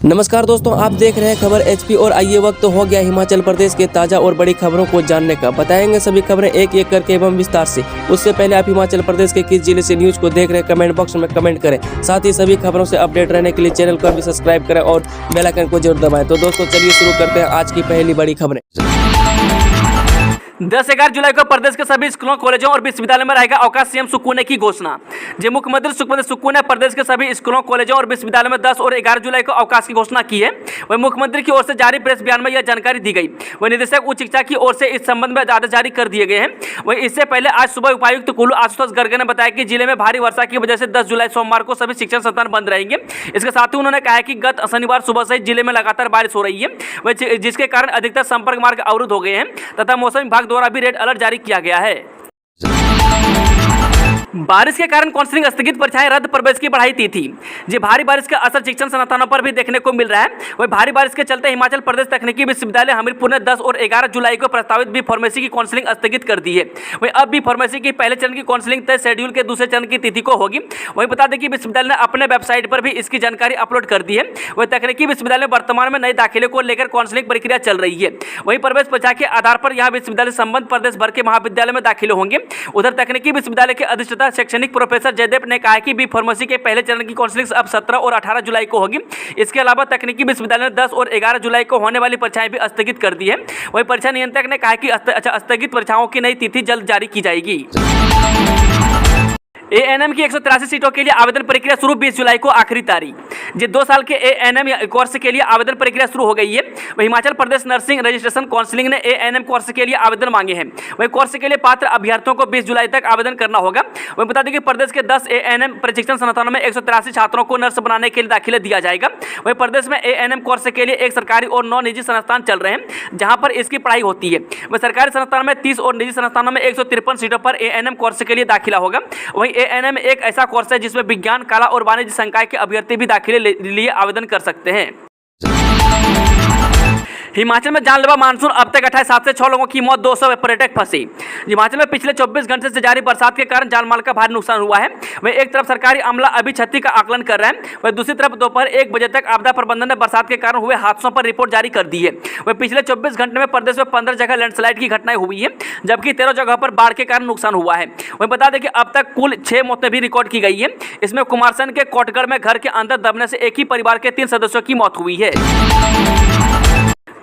नमस्कार दोस्तों, आप देख रहे हैं खबर एचपी और आइए वक्त हो गया हिमाचल प्रदेश के ताज़ा और बड़ी खबरों को जानने का। बताएंगे सभी खबरें एक एक करके एवं विस्तार से। उससे पहले आप हिमाचल प्रदेश के किस जिले से न्यूज को देख रहे हैं कमेंट बॉक्स में कमेंट करें। साथ ही सभी खबरों से अपडेट रहने के लिए चैनल को भी सब्सक्राइब करें और बेल आइकन को जरूर दबाएं। तो दोस्तों चलिए शुरू करते हैं आज की पहली बड़ी खबरें। 10-11 जुलाई को प्रदेश के सभी स्कूलों, कॉलेजों और विश्वविद्यालय में रहेगा अवकाश। सीएम सुक्खू ने की घोषणा। जी मुख्यमंत्री सुखविंदर सुक्खू ने प्रदेश के सभी स्कूलों, कॉलेजों और विश्वविद्यालय में 10 और 11 जुलाई को अवकाश की घोषणा की है। वहीं मुख्यमंत्री की ओर से जारी प्रेस बयान में यह जानकारी दी गई। वहीं निदेशक उच्च शिक्षा की ओर से इस संबंध में आदेश जारी कर दिए गए हैं। वहीं इससे पहले आज सुबह उपायुक्त कुल्लू आशुतोष गर्ग ने बताया कि जिले में भारी वर्षा की वजह से 10 जुलाई सोमवार को सभी शिक्षण संस्थान बंद रहेंगे। इसके साथ ही उन्होंने कहा कि गत शनिवार सुबह से जिले में लगातार बारिश हो रही है, जिसके कारण अधिकतर संपर्क मार्ग अवरुद्ध हो गए हैं तथा मौसम विभाग द्वारा भी रेड अलर्ट जारी किया गया है। बारिश के कारण काउंसलिंग स्थगित, परीक्षाएं रद्द, प्रवेश की बढ़ाई तिथि। जी भारी बारिश का असर शिक्षण संस्थानों पर भी देखने को मिल रहा है। वही भारी बारिश के चलते हिमाचल प्रदेश तकनीकी विश्वविद्यालय हमीरपुर ने 10 और 11 जुलाई को प्रस्तावित बी फार्मेसी की काउंसलिंग स्थगित कर दी है। वही अब बी फार्मेसी की पहले चरण की काउंसलिंग तय शेड्यूल के दूसरे चरण की तिथि को होगी। वही बता दें कि विश्वविद्यालय ने अपने वेबसाइट पर भी इसकी जानकारी अपलोड कर दी है। वही तकनीकी विश्वविद्यालय में वर्तमान में नए दाखिले को लेकर काउंसलिंग प्रक्रिया चल रही है। वही प्रवेश परीक्षा के आधार पर यहाँ विश्वविद्यालय संबंध प्रदेश भर के महाविद्यालय में दाखिले होंगे। उधर तकनीकी विश्वविद्यालय के अधिष्ठाता शैक्षणिक प्रोफेसर जयदेव ने कहा कि बी फार्मेसी के पहले चरण की काउंसलिंग अब 17 और 18 जुलाई को होगी। इसके अलावा तकनीकी विश्वविद्यालय ने 10 और 11 जुलाई को होने वाली परीक्षाएं भी स्थगित कर दी है। वहीं परीक्षा नियंत्रक ने कहा कि स्थगित परीक्षाओं की नई तिथि जल्द जारी की जाएगी। एएनएम की 183 सीटों के लिए आवेदन प्रक्रिया शुरू, 20 जुलाई को आखिरी तारीख। जी 2 साल के एएनएम कोर्स के लिए आवेदन प्रक्रिया शुरू हो गई है। वही Himachal Pradesh nursing registration counselling ने एएनएम कोर्स के लिए आवेदन मांगे हैं। वही कोर्स के लिए पात्र अभ्यर्थियों को 20 जुलाई तक आवेदन करना होगा। वही बता दें कि प्रदेश के 10 एएनएम प्रशिक्षण संस्थानों में 183 छात्रों को नर्स बनाने के लिए दाखिला दिया जाएगा। वही प्रदेश में एएनएम कोर्स के लिए एक सरकारी और 9 निजी संस्थान चल रहे हैं जहां पर इसकी पढ़ाई होती है। वही सरकारी संस्थानों में 30 और निजी संस्थानों में 153 सीटों पर एएनएम कोर्स के लिए दाखिला होगा। वहीं एएनएम एक ऐसा कोर्स है जिसमें विज्ञान, कला और वाणिज्य संकाय के अभ्यर्थी भी दाखिले लिए आवेदन कर सकते हैं। हिमाचल में जानलेवा मानसून, अब तक 7 से 6 लोगों की मौत, 200 पर्यटक फंसे। हिमाचल में पिछले 24 घंटे से जारी बरसात के कारण जानमाल का भारी नुकसान हुआ है। वहीं एक तरफ सरकारी अमला अभी क्षति का आकलन कर रहा है, वहीं दूसरी तरफ दोपहर 1 बजे तक आपदा प्रबंधन ने बरसात के कारण हुए हादसों पर रिपोर्ट जारी कर दी है। वहीं पिछले 24 घंटे में प्रदेश में 15 जगह लैंडस्लाइड की घटनाएं हुई है, जबकि 13 जगह पर बाढ़ के कारण नुकसान हुआ है। वहीं बता दें कि अब तक कुल 6 मौतें भी रिकॉर्ड की गई है। इसमें कुमारसैन के कोटगढ़ में घर के अंदर दबने से एक ही परिवार के 3 सदस्यों की मौत हुई है।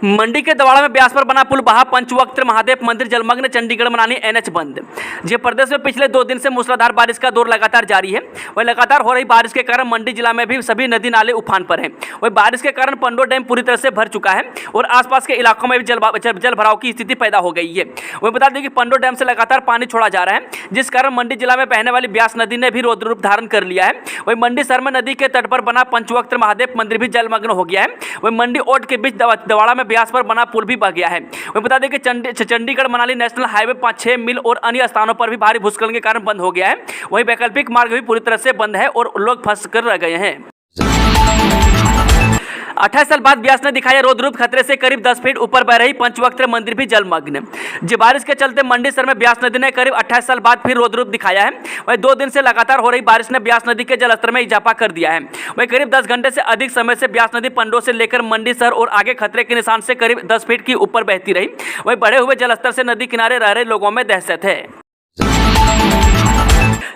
मंडी के दवाड़ा में ब्यास पर बना पुल बहा, पंचवक्त्र महादेव मंदिर जलमग्न, चंडीगढ़ मनाली एनएच बंद। जी प्रदेश में पिछले 2 दिन से मूसलाधार बारिश का दौर लगातार जारी है। वही लगातार हो रही बारिश के कारण मंडी जिला में भी सभी नदी नाले उफान पर हैं। वही बारिश के कारण पंडो डैम पूरी तरह से भर चुका है और आसपास के इलाकों में भी जल भराव की स्थिति पैदा हो गई है। वही बता दें कि पंडो डैम से लगातार पानी छोड़ा जा रहा है, जिस कारण मंडी जिला में बहने वाली ब्यास नदी ने भी रौद्र रूप धारण कर लिया है। वही मंडी शहर में नदी के तट पर बना पंचवक्त्र महादेव मंदिर भी जलमग्न हो गया है। वही मंडी ओट के बीच दवाड़ा में ब्यास पर बना पुल भी बह गया है। वही बता दें कि चंडीगढ़ मनाली नेशनल हाईवे 5-6 मील और अन्य स्थानों पर भी भारी भूस्खलन के कारण बंद हो गया है। वही वैकल्पिक मार्ग भी पूरी तरह से बंद है और लोग फंस कर रह गए हैं। 28 साल बाद ब्यास ने दिखाया रौद्र रूप, खतरे से करीब 10 फीट ऊपर बह रही पंचवक्त्र मंदिर भी जलमग्न। जी बारिश के चलते मंडी शहर में ब्यास नदी ने करीब 28 साल बाद फिर रौद्र रूप दिखाया है। वही 2 दिन से लगातार हो रही बारिश ने ब्यास नदी के जलस्तर में इजाफा कर दिया है। वही करीब 10 घंटे से अधिक समय से ब्यास नदी पंडो से लेकर मंडी शहर और आगे खतरे के निशान से करीब 10 फीट की ऊपर बहती रही। वही बढ़े हुए जलस्तर से नदी किनारे रह रहे लोगों में दहशत है।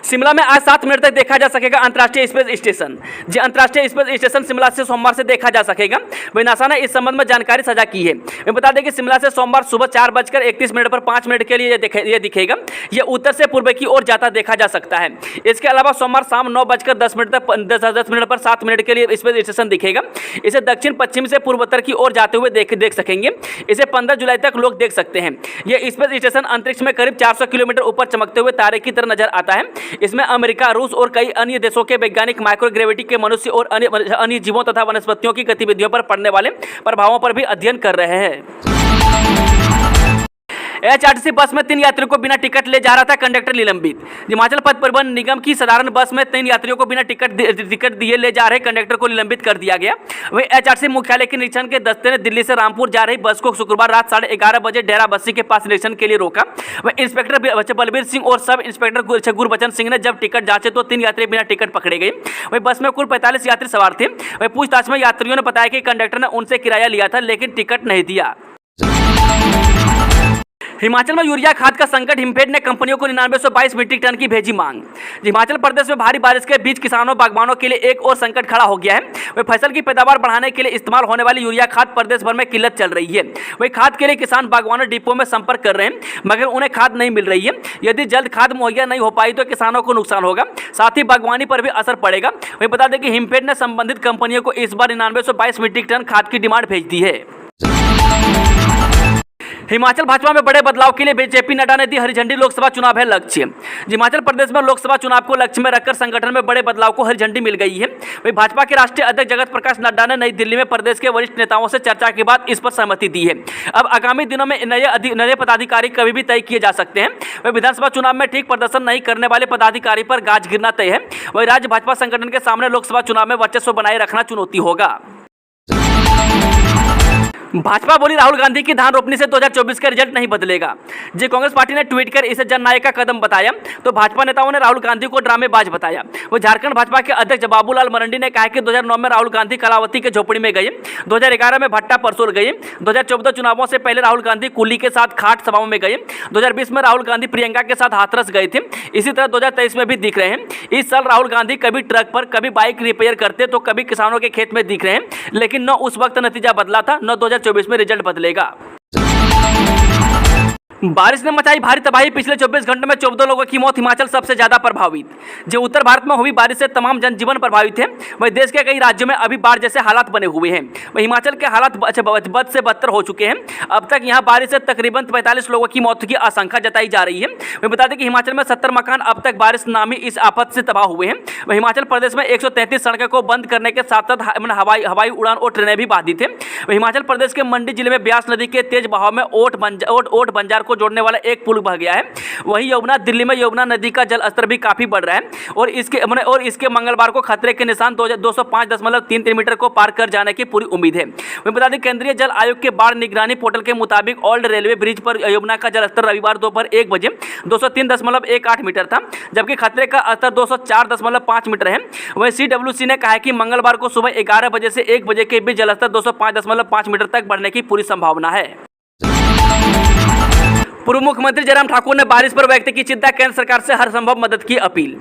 शिमला में आज 7 मिनट तक देखा जा सकेगा अंतर्राष्ट्रीय स्पेस स्टेशन। जी अंतर्राष्ट्रीय स्पेस स्टेशन शिमला से सोमवार से देखा जा सकेगा। वही नासा ने इस संबंध में जानकारी साझा की है। मैं बता दें कि शिमला से सोमवार सुबह 4:31 पर 5 मिनट के लिए यह दिखेगा। यह उत्तर से पूर्व की ओर जाता देखा जा सकता है। इसके अलावा सोमवार शाम 9:10 पर 7 मिनट के लिए स्पेस स्टेशन दिखेगा। इसे दक्षिण पश्चिम से पूर्वोत्तर की ओर जाते हुए देख सकेंगे। इसे 15 जुलाई तक लोग देख सकते हैं। यह स्पेस स्टेशन अंतरिक्ष में करीब 400 किलोमीटर ऊपर चमकते हुए तारे की तरह नजर आता है। इसमें अमेरिका, रूस और कई अन्य देशों के वैज्ञानिक माइक्रोग्रेविटी के मनुष्य और अन्य जीवों तथा वनस्पतियों की गतिविधियों पर पड़ने वाले प्रभावों पर भी अध्ययन कर रहे हैं। एचआरटीसी बस में 3 यात्रियों को बिना टिकट ले जा रहा था कंडक्टर निलंबित। हिमाचल पथ परिवहन निगम की साधारण बस में 3 यात्रियों को बिना टिकट दिए ले जा रहे कंडक्टर को निलंबित कर दिया गया। वहीं एचआरटीसी मुख्यालय के निरीक्षण के दस्ते ने दिल्ली से रामपुर जा रही बस को शुक्रवार रात 11:30 बजे डेरा बस्सी के पास निरीक्षण के लिए रोका। वहीं इंस्पेक्टर बलबीर सिंह और सब इंस्पेक्टर गुरबचन सिंह ने जब टिकट जांचे तो 3 यात्री बिना टिकट पकड़े गए। वहीं बस में कुल 45 यात्री सवार थे। वहीं पूछताछ में यात्रियों ने बताया कि कंडक्टर ने उनसे किराया लिया था लेकिन टिकट नहीं दिया। हिमाचल में यूरिया खाद का संकट, हिमफेड ने कंपनियों को 9922 मीट्रिक टन की भेजी मांग। हिमाचल प्रदेश में भारी बारिश के बीच किसानों बागवानों के लिए एक और संकट खड़ा हो गया है। वही फसल की पैदावार बढ़ाने के लिए इस्तेमाल होने वाली यूरिया खाद प्रदेश भर में किल्लत चल रही है। वही खाद के लिए किसान बागवानों डिपो में संपर्क कर रहे हैं मगर उन्हें खाद नहीं मिल रही है। यदि जल्द खाद मुहैया नहीं हो पाई तो किसानों को नुकसान होगा, साथ ही बागवानी पर भी असर पड़ेगा। वही बता दें कि हिमफेड ने संबंधित कंपनियों को इस बार 9922 मीट्रिक टन खाद की डिमांड भेज दी है। हिमाचल भाजपा में बड़े बदलाव के लिए बीजेपी नड्डा ने दी हरी झंडी, लोकसभा चुनाव है लक्ष्य। हिमाचल प्रदेश में लोकसभा चुनाव को लक्ष्य में रखकर संगठन में बड़े बदलाव को हरी झंडी मिल गई है। वहीं भाजपा के राष्ट्रीय अध्यक्ष जगत प्रकाश नड्डा ने नई दिल्ली में प्रदेश के वरिष्ठ नेताओं से चर्चा के बाद इस पर सहमति दी है। अब आगामी दिनों में नए पदाधिकारी कभी भी तय किए जा सकते हैं। वही विधानसभा चुनाव में ठीक प्रदर्शन नहीं करने वाले पदाधिकारी पर गाज गिरना तय है। वही राज्य भाजपा संगठन के सामने लोकसभा चुनाव में वर्चस्व बनाए रखना चुनौती होगा। भाजपा बोली राहुल गांधी की धान रोपनी से 2024 का रिजल्ट नहीं बदलेगा। जी कांग्रेस पार्टी ने ट्वीट कर इसे जननायक का कदम बताया तो भाजपा नेताओं ने राहुल गांधी को ड्रामेबाज बताया। वो झारखंड भाजपा के अध्यक्ष बाबूलाल मरंडी ने कहा कि 2009 में राहुल गांधी कलावती के झोपड़ी में गए, 2011 में भट्टा परसोल गए, 2014 चुनावों से पहले राहुल गांधी कुली के साथ खाट सभाओं में गए, 2020 में राहुल गांधी प्रियंका के साथ हाथरस गए थे। इसी तरह 2023 में भी दिख रहे हैं। इस साल राहुल गांधी कभी ट्रक पर, कभी बाइक रिपेयर करते तो कभी किसानों के खेत में दिख रहे हैं, लेकिन न उस वक्त नतीजा बदला था न 2024 में रिजल्ट बदलेगा। बारिश ने मचाई भारी तबाही, पिछले 24 घंटों में 14 लोगों की मौत, हिमाचल सबसे ज्यादा प्रभावित। जो उत्तर भारत में हुई बारिश से तमाम जनजीवन प्रभावित है, वही देश के कई राज्यों में अभी बाढ़ जैसे हालात बने हुए हैं। वही हिमाचल के हालात बद से बदतर हो चुके हैं। अब तक यहां बारिश से तकरीबन 45 लोगों की मौत की आशंका जताई जा रही है। वही बता दें कि हिमाचल में 70 मकान अब तक बारिश नामी इस आफत से तबाह हुए हैं। वही हिमाचल प्रदेश में 133 सड़कों को बंद करने के साथ साथ हवाई उड़ान और ट्रेनें भी बाधित है। वही हिमाचल प्रदेश के मंडी जिले में ब्यास नदी के तेज बहाव में ओट बंजार को जोड़ने वाला एक पुल बह गया है। वहीं यमुना दिल्ली में यमुना नदी का जल स्तर भी काफी बढ़ रहा है और इसके मंगलवार को खतरे के निशान 205.33 मीटर को पार कर जाने की पूरी उम्मीद है। वहीं बता दें केंद्रीय जल आयोग के बाढ़ निगरानी पोर्टल के मुताबिक ओल्ड रेलवे ब्रिज पर यमुना का जल स्तर रविवार दोपहर 1 बजे 203.18 मीटर था, जबकि खतरे का स्तर 204.5 मीटर है। वहीं CWC ने कहा है कि मंगलवार को सुबह 11 बजे से 1 बजे के बीच जलस्तर 205.5 मीटर तक बढ़ने की पूरी संभावना है। पूर्व मुख्यमंत्री जयराम ठाकुर ने बारिश पर व्यक्त की चिंता, केंद्र सरकार से हर संभव मदद की अपील।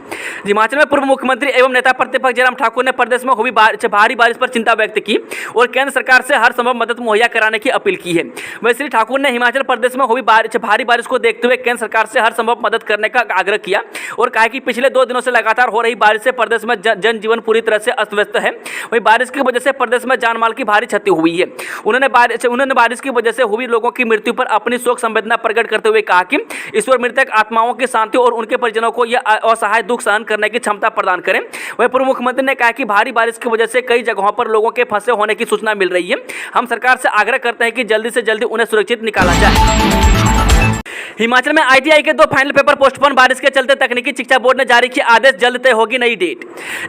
हिमाचल में पूर्व मुख्यमंत्री एवं नेता प्रतिपक्ष जयराम ठाकुर ने प्रदेश में हुई भारी बारिश पर चिंता व्यक्त की और केंद्र सरकार से हर संभव मदद मुहैया कराने की अपील की है। वहीं श्री ठाकुर ने हिमाचल प्रदेश में हुई भारी बारिश को देखते हुए केंद्र सरकार से हर संभव मदद करने का आग्रह किया और कहा कि पिछले 2 दिनों से लगातार हो रही बारिश से प्रदेश में जनजीवन पूरी तरह से अस्त व्यस्त है। वहीं बारिश की वजह से प्रदेश में जानमाल की भारी क्षति हुई है। उन्होंने बारिश की वजह से हुई लोगों की मृत्यु पर अपनी शोक संवेदना प्रकट करते हुए कहा कि ईश्वर मृतक आत्माओं की शांति और उनके परिजनों को यह असहाय दुख सहन करने की क्षमता प्रदान करें। वहीं पूर्व मुख्यमंत्री ने कहा कि भारी बारिश की वजह से कई जगहों पर लोगों के फंसे होने की सूचना मिल रही है। हम सरकार से आग्रह करते हैं कि जल्दी से जल्दी उन्हें सुरक्षित निकाला जाए। हिमाचल में ITI के 2 फाइनल पेपर पोस्टपोन, बारिश के चलते तकनीकी शिक्षा बोर्ड ने जारी किया आदेश, जल्द तय होगी नई डेट।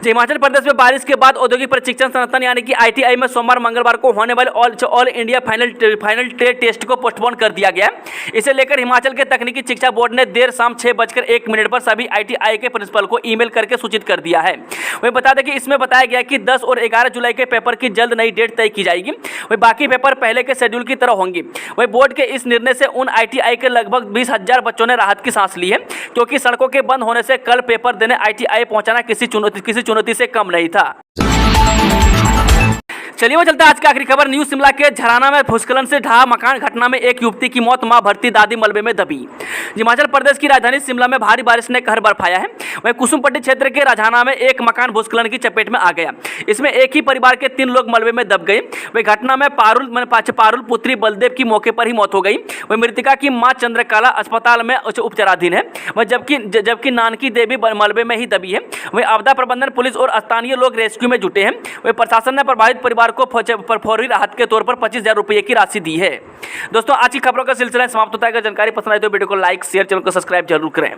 हिमाचल प्रदेश में बारिश के बाद औद्योगिक प्रशिक्षण संस्थान यानी कि ITI में सोमवार मंगलवार को होने वाले all India final trade test को पोस्टपोन कर दिया गया। इसे लेकर हिमाचल के तकनीकी शिक्षा बोर्ड ने देर शाम 6:01 पर सभी ITI के प्रिंसिपल को ईमेल करके सूचित कर दिया है। वही बता दें कि इसमें बताया गया कि 10 और 11 जुलाई के पेपर की जल्द नई डेट तय की जाएगी। वही बाकी पेपर पहले के शेड्यूल की तरह होंगे। वही बोर्ड के इस निर्णय से उन ITI के लगभग 20,000 बच्चों ने राहत की सांस ली है, क्योंकि सड़कों के बंद होने से कल पेपर देने ITI पहुंचाना किसी चुनौती से कम नहीं था। चलिए वो चलता है आज की आखिरी खबर। न्यूज शिमला के झराना में भूस्खलन से ढहा मकान, घटना में एक युवती की मौत, मां भर्ती, दादी मलबे में दबी। हिमाचल प्रदेश की राजधानी शिमला में भारी बारिश ने कहर बरपाया है। वहीं कुसुमपट्टी क्षेत्र के राजहाना में एक मकान भूस्खलन की चपेट में आ गया। इसमें एक ही परिवार के 3 लोग मलबे में दब गए। वही घटना में पारुल पुत्री बलदेव की मौके पर ही मौत हो गई। वही मृतिका की मां चंद्रकला अस्पताल में उपचाराधीन है। वह जबकि नानकी देवी मलबे में ही दबी है। वही आपदा प्रबंधन, पुलिस और स्थानीय लोग रेस्क्यू में जुटे हैं। वही प्रशासन ने प्रभावित परिवार परिवार को फौरी राहत के तौर पर 25,000 रुपये की राशि दी है। दोस्तों आज की खबरों का सिलसिला समाप्त होता है। अगर जानकारी पसंद आए तो वीडियो को लाइक शेयर, चैनल को सब्सक्राइब जरूर करें।